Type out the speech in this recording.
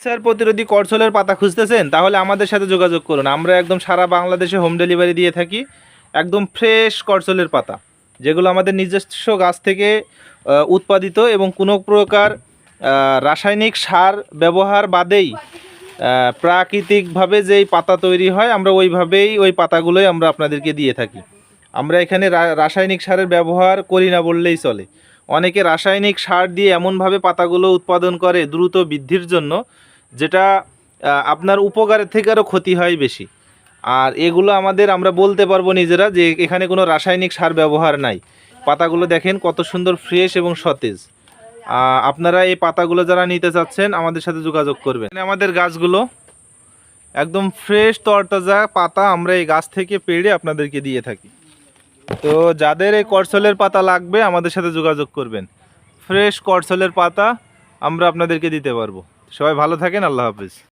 Sir প্রতিরোধী করছলের পাতা খুঁজতেছেন? তাহলে আমাদের সাথে যোগাযোগ করুন। আমরা একদম সারা বাংলাদেশে হোম ডেলিভারি দিয়ে থাকি। একদম ফ্রেশ করছলের পাতা, যেগুলো আমাদের নিজস্ব গাছ থেকে উৎপাদিত এবং কোনো প্রকার রাসায়নিক সার ব্যবহার বাদেই প্রাকৃতিকভাবে যেই পাতা তৈরি হয়, আমরা ওইভাবেই ওই পাতাগুলোই আমরা আপনাদেরকে দিয়ে থাকি। আমরা এখানে রাসায়নিক সারের ব্যবহার করি না বললেই চলে। অনেকে রাসায়নিক সার দিয়ে এমনভাবে পাতাগুলো উৎপাদন করে দ্রুত বৃদ্ধির জন্য, যেটা আপনার উপকারের থেকে আরও ক্ষতি হয় বেশি। আর এগুলো আমরা বলতে পারবো নিজেরা যে এখানে কোনো রাসায়নিক সার ব্যবহার নাই। পাতাগুলো দেখেন কত সুন্দর ফ্রেশ এবং সতেজ। আপনারা এই পাতাগুলো যারা নিতে চাচ্ছেন আমাদের সাথে যোগাযোগ করবেন। আমাদের গাছগুলো একদম ফ্রেশ তরতাজা পাতা আমরা এই গাছ থেকে পেড়ে আপনাদেরকে দিয়ে থাকি। তো যাদের এই করছলের পাতা লাগবে আমাদের সাথে যোগাযোগ করবেন। ফ্রেশ করছলের পাতা আমরা আপনাদেরকে দিতে পারবো। সবাই ভালো থাকেন, আল্লাহ হাফেজ।